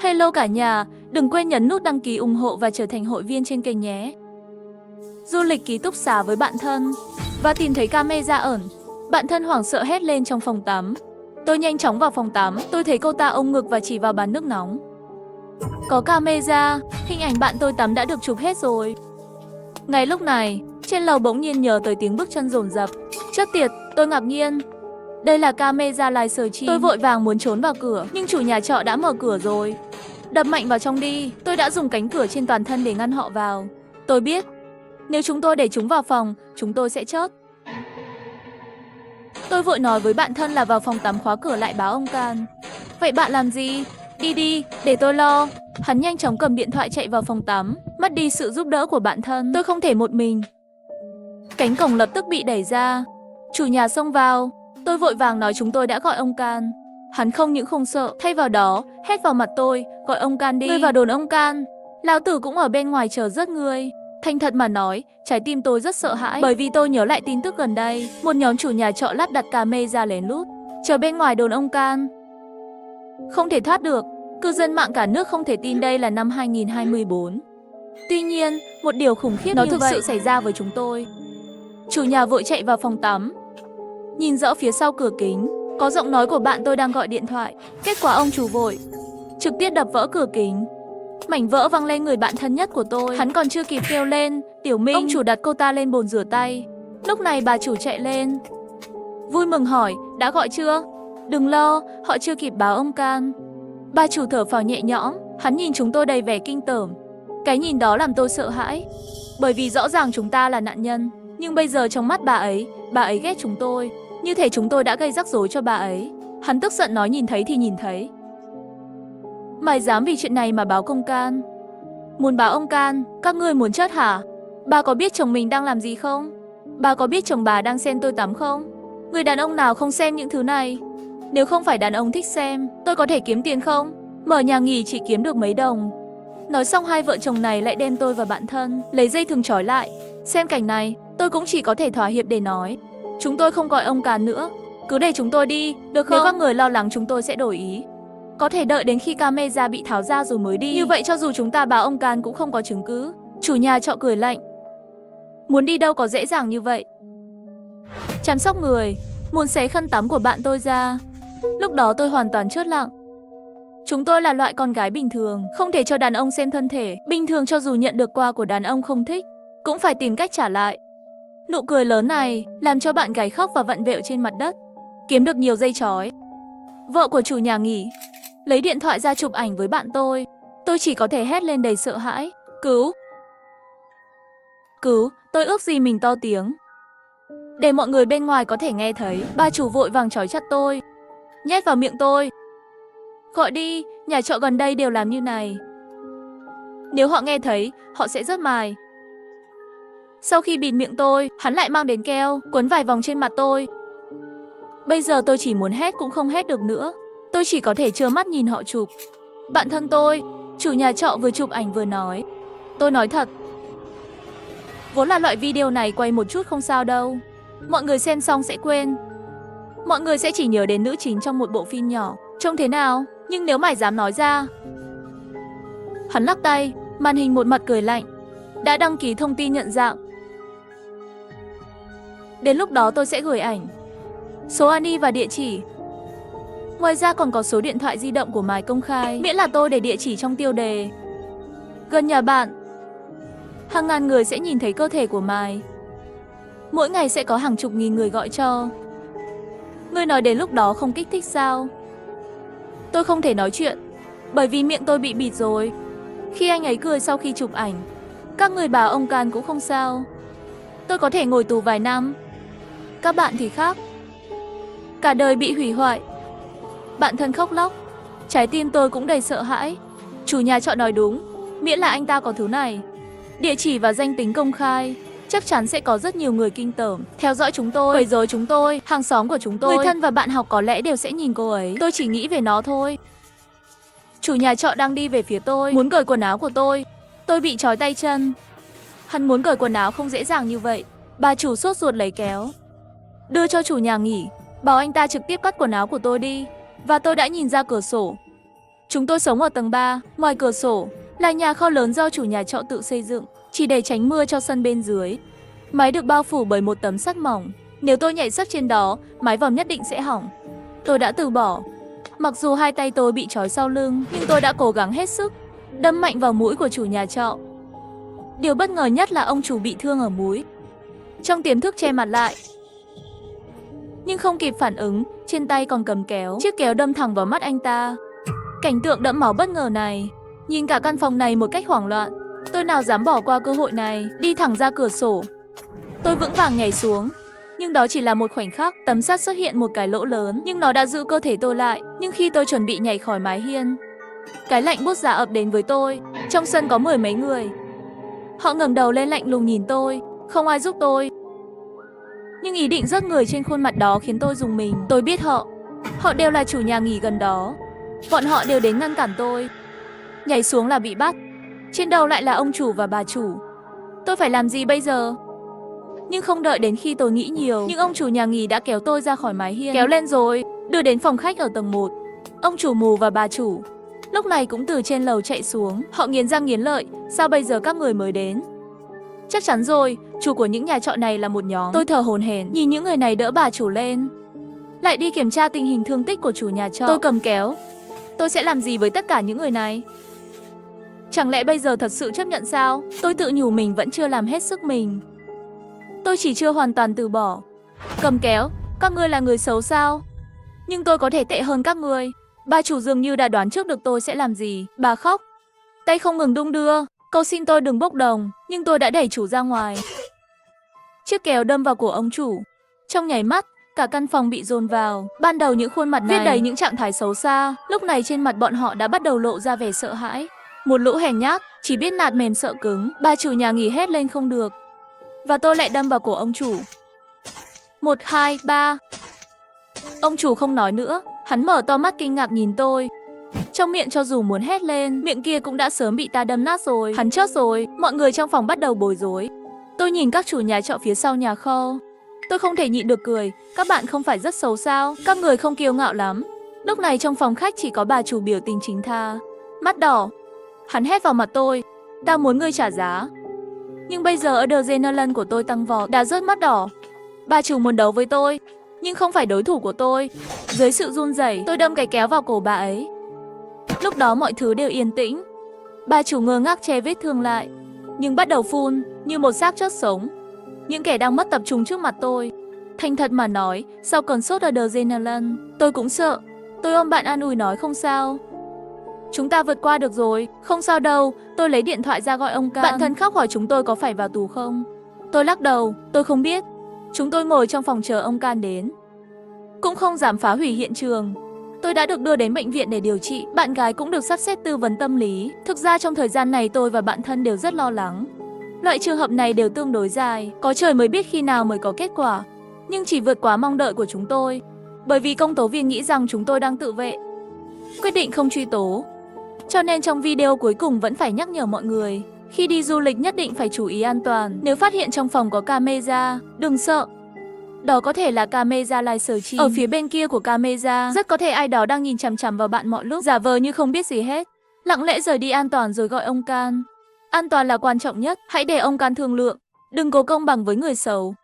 Hello cả nhà, đừng quên nhấn nút đăng ký ủng hộ và trở thành hội viên trên kênh nhé. Du lịch ký túc xá với bạn thân và tìm thấy camera ẩn. Bạn thân hoảng sợ hét lên trong phòng tắm. Tôi nhanh chóng vào phòng tắm, tôi thấy cô ta ôm ngực và chỉ vào bàn nước nóng. Có camera, hình ảnh bạn tôi tắm đã được chụp hết rồi. Ngay lúc này, trên lầu bỗng nhiên nhớ tới tiếng bước chân dồn dập. Chết tiệt, tôi ngạc nhiên. Đây là camera live stream. Tôi vội vàng muốn trốn vào cửa, nhưng chủ nhà trọ đã mở cửa rồi. Đập mạnh vào trong đi, tôi đã dùng cánh cửa trên toàn thân để ngăn họ vào. Tôi biết, nếu chúng tôi để chúng vào phòng, chúng tôi sẽ chết. Tôi vội nói với bạn thân là vào phòng tắm khóa cửa lại báo ông Can. Vậy bạn làm gì? Đi đi, để tôi lo. Hắn nhanh chóng cầm điện thoại chạy vào phòng tắm, mất đi sự giúp đỡ của bạn thân. Tôi không thể một mình. Cánh cổng lập tức bị đẩy ra. Chủ nhà xông vào. Tôi vội vàng nói chúng tôi đã gọi ông Can. Hắn không những không sợ, thay vào đó, hét vào mặt tôi, gọi ông Can đi. Ngươi vào đồn ông Can. Lão tử cũng ở bên ngoài chờ rớt ngươi. Thành thật mà nói, trái tim tôi rất sợ hãi, bởi vì tôi nhớ lại tin tức gần đây, một nhóm chủ nhà trọ lắp đặt camera lén lút, chờ bên ngoài đồn ông Can. Không thể thoát được, cư dân mạng cả nước không thể tin đây là năm 2024. Tuy nhiên, một điều khủng khiếp nó thực sự xảy ra với chúng tôi. Chủ nhà vội chạy vào phòng tắm, nhìn rõ phía sau cửa kính, có giọng nói của bạn tôi đang gọi điện thoại. Kết quả ông chủ vội trực tiếp đập vỡ cửa kính. Mảnh vỡ văng lên người bạn thân nhất của tôi. Hắn còn chưa kịp kêu lên, Tiểu Minh. Ông chủ đặt cô ta lên bồn rửa tay. Lúc này bà chủ chạy lên, vui mừng hỏi, đã gọi chưa? Đừng lo, họ chưa kịp báo ông Can. Bà chủ thở phào nhẹ nhõm, hắn nhìn chúng tôi đầy vẻ kinh tởm. Cái nhìn đó làm tôi sợ hãi, bởi vì rõ ràng chúng ta là nạn nhân. Nhưng bây giờ trong mắt bà ấy ghét chúng tôi, như thể chúng tôi đã gây rắc rối cho bà ấy. Hắn tức giận nói nhìn thấy thì nhìn thấy. Mày dám vì chuyện này mà báo công can? Muốn báo ông Can, các ngươi muốn chết hả? Bà có biết chồng mình đang làm gì không? Bà có biết chồng bà đang xem tôi tắm không? Người đàn ông nào không xem những thứ này? Nếu không phải đàn ông thích xem, tôi có thể kiếm tiền không? Mở nhà nghỉ chỉ kiếm được mấy đồng. Nói xong hai vợ chồng này lại đem tôi và bạn thân lấy dây thừng trói lại. Xem cảnh này, tôi cũng chỉ có thể thỏa hiệp để nói, chúng tôi không gọi ông Can nữa, cứ để chúng tôi đi, được không? Nếu các người lo lắng chúng tôi sẽ đổi ý, có thể đợi đến khi camera bị tháo ra rồi mới đi. Như vậy cho dù chúng ta báo ông Can cũng không có chứng cứ. Chủ nhà trọ cười lạnh. Muốn đi đâu có dễ dàng như vậy. Chăm sóc người, muốn xé khăn tắm của bạn tôi ra. Lúc đó tôi hoàn toàn chớt lặng. Chúng tôi là loại con gái bình thường, không thể cho đàn ông xem thân thể. Bình thường cho dù nhận được quà của đàn ông không thích, cũng phải tìm cách trả lại. Nụ cười lớn này làm cho bạn gái khóc và vặn vẹo trên mặt đất. Kiếm được nhiều dây chói. Vợ của chủ nhà nghỉ lấy điện thoại ra chụp ảnh với bạn tôi. Tôi chỉ có thể hét lên đầy sợ hãi. Cứu! Cứu! Tôi ước gì mình to tiếng, để mọi người bên ngoài có thể nghe thấy. Bà chủ vội vàng trói chặt tôi, nhét vào miệng tôi. Gọi đi, nhà trọ gần đây đều làm như này. Nếu họ nghe thấy, họ sẽ rớt mài. Sau khi bịt miệng tôi, hắn lại mang đến keo, quấn vài vòng trên mặt tôi. Bây giờ tôi chỉ muốn hét cũng không hét được nữa. Tôi chỉ có thể trơ mắt nhìn họ chụp. Bạn thân tôi, chủ nhà trọ vừa chụp ảnh vừa nói. Tôi nói thật, vốn là loại video này quay một chút không sao đâu. Mọi người xem xong sẽ quên. Mọi người sẽ chỉ nhớ đến nữ chính trong một bộ phim nhỏ, trông thế nào. Nhưng nếu mày dám nói ra. Hắn lắc tay, màn hình một mặt cười lạnh. Đã đăng ký thông tin nhận dạng. Đến lúc đó tôi sẽ gửi ảnh, số ID và địa chỉ. Ngoài ra còn có số điện thoại di động của Mài công khai, miễn là tôi để địa chỉ trong tiêu đề. Gần nhà bạn, hàng ngàn người sẽ nhìn thấy cơ thể của Mài. Mỗi ngày sẽ có hàng chục nghìn người gọi cho. Ngươi nói đến lúc đó không kích thích sao? Tôi không thể nói chuyện, bởi vì miệng tôi bị bịt rồi. Khi anh ấy cười sau khi chụp ảnh, các người bảo ông Can cũng không sao. Tôi có thể ngồi tù vài năm. Các bạn thì khác, cả đời bị hủy hoại. Bạn thân khóc lóc, trái tim tôi cũng đầy sợ hãi. Chủ nhà trọ nói đúng, miễn là anh ta có thứ này, địa chỉ và danh tính công khai, chắc chắn sẽ có rất nhiều người kinh tởm theo dõi chúng tôi, quấy rối chúng tôi. Hàng xóm của chúng tôi, người thân và bạn học có lẽ đều sẽ nhìn cô ấy. Tôi chỉ nghĩ về nó thôi. Chủ nhà trọ đang đi về phía tôi, muốn cởi quần áo của tôi. Tôi bị trói tay chân. Hắn muốn cởi quần áo không dễ dàng như vậy. Bà chủ sốt ruột lấy kéo, đưa cho chủ nhà nghỉ, bảo anh ta trực tiếp cắt quần áo của tôi đi. Và tôi đã nhìn ra cửa sổ. Chúng tôi sống ở tầng 3, ngoài cửa sổ là nhà kho lớn do chủ nhà trọ tự xây dựng, chỉ để tránh mưa cho sân bên dưới. Mái được bao phủ bởi một tấm sắt mỏng, nếu tôi nhảy sấp trên đó, mái vòm nhất định sẽ hỏng. Tôi đã từ bỏ. Mặc dù hai tay tôi bị trói sau lưng, nhưng tôi đã cố gắng hết sức, đâm mạnh vào mũi của chủ nhà trọ. Điều bất ngờ nhất là ông chủ bị thương ở mũi. Trong tiềm thức che mặt lại, nhưng không kịp phản ứng, trên tay còn cầm kéo. Chiếc kéo đâm thẳng vào mắt anh ta. Cảnh tượng đẫm máu bất ngờ này, nhìn cả căn phòng này một cách hoảng loạn. Tôi nào dám bỏ qua cơ hội này, đi thẳng ra cửa sổ. Tôi vững vàng nhảy xuống, nhưng đó chỉ là một khoảnh khắc. Tấm sắt xuất hiện một cái lỗ lớn, nhưng nó đã giữ cơ thể tôi lại. Nhưng khi tôi chuẩn bị nhảy khỏi mái hiên, cái lạnh buốt giá ập đến với tôi. Trong sân có 10 mấy người. Họ ngẩng đầu lên lạnh lùng nhìn tôi, không ai giúp tôi. Nhưng ý định rớt người trên khuôn mặt đó khiến tôi rùng mình. Tôi biết họ đều là chủ nhà nghỉ gần đó. Bọn họ đều đến ngăn cản tôi. Nhảy xuống là bị bắt, trên đầu lại là ông chủ và bà chủ. Tôi phải làm gì bây giờ? Nhưng không đợi đến khi tôi nghĩ nhiều, nhưng ông chủ nhà nghỉ đã kéo tôi ra khỏi mái hiên, kéo lên rồi đưa đến phòng khách ở tầng 1. Ông chủ mù và bà chủ lúc này cũng từ trên lầu chạy xuống. Họ nghiến răng nghiến lợi, sao bây giờ các người mới đến? Chắc chắn rồi, chủ của những nhà trọ này là một nhóm. Tôi thở hổn hển, nhìn những người này đỡ bà chủ lên, lại đi kiểm tra tình hình thương tích của chủ nhà trọ. Tôi cầm kéo. Tôi sẽ làm gì với tất cả những người này? Chẳng lẽ bây giờ thật sự chấp nhận sao? Tôi tự nhủ mình vẫn chưa làm hết sức mình. Tôi chỉ chưa hoàn toàn từ bỏ. Cầm kéo, các ngươi là người xấu sao? Nhưng tôi có thể tệ hơn các ngươi. Bà chủ dường như đã đoán trước được tôi sẽ làm gì. Bà khóc, tay không ngừng đung đưa, cầu xin tôi đừng bốc đồng, nhưng tôi đã đẩy chủ ra ngoài. Chiếc kéo đâm vào cổ ông chủ. Trong nháy mắt, cả căn phòng bị dồn vào. Ban đầu những khuôn mặt này viết đầy những trạng thái xấu xa, lúc này trên mặt bọn họ đã bắt đầu lộ ra vẻ sợ hãi. Một lũ hèn nhát, chỉ biết nạt mềm sợ cứng. Bà chủ nhà nghỉ hét lên không được, và tôi lại đâm vào cổ ông chủ. 1, 2, 3. Ông chủ không nói nữa, hắn mở to mắt kinh ngạc nhìn tôi. Trong miệng cho dù muốn hét lên, miệng kia cũng đã sớm bị ta đâm nát rồi. Hắn chót rồi. Mọi người trong phòng bắt đầu bối rối. Tôi nhìn các chủ nhà trọ phía sau nhà kho. Tôi không thể nhịn được cười. Các bạn không phải rất xấu sao? Các người không kiêu ngạo lắm. Lúc này trong phòng khách chỉ có bà chủ biểu tình chính tha, mắt đỏ. Hắn hét vào mặt tôi, tao muốn ngươi trả giá. Nhưng bây giờ adrenaline của tôi tăng vọt, đã rớt mắt đỏ. Bà chủ muốn đấu với tôi, nhưng không phải đối thủ của tôi. Dưới sự run rẩy, tôi đâm cái kéo vào cổ bà ấy. Lúc đó mọi thứ đều yên tĩnh. Bà chủ ngơ ngác che vết thương lại, nhưng bắt đầu phun như một xác chết sống. Những kẻ đang mất tập trung trước mặt tôi. Thành thật mà nói, sau cơn sốt adrenaline, tôi cũng sợ. Tôi ôm bạn an ủi nói không sao, chúng ta vượt qua được rồi. Không sao đâu. Tôi lấy điện thoại ra gọi ông Can. Bạn thân khóc hỏi chúng tôi có phải vào tù không. Tôi lắc đầu, tôi không biết. Chúng tôi ngồi trong phòng chờ ông Can đến, cũng không dám phá hủy hiện trường. Tôi đã được đưa đến bệnh viện để điều trị. Bạn gái cũng được sắp xếp tư vấn tâm lý. Thực ra trong thời gian này tôi và bạn thân đều rất lo lắng. Loại trường hợp này đều tương đối dài, có trời mới biết khi nào mới có kết quả. Nhưng chỉ vượt quá mong đợi của chúng tôi, bởi vì công tố viên nghĩ rằng chúng tôi đang tự vệ, quyết định không truy tố. Cho nên trong video cuối cùng vẫn phải nhắc nhở mọi người, khi đi du lịch nhất định phải chú ý an toàn. Nếu phát hiện trong phòng có camera, đừng sợ. Đó có thể là camera livestream. Ở phía bên kia của camera, rất có thể ai đó đang nhìn chằm chằm vào bạn mọi lúc, giả vờ như không biết gì hết. Lặng lẽ rời đi an toàn rồi gọi ông Can. An toàn là quan trọng nhất, hãy để ông Can thương lượng, đừng cố công bằng với người xấu.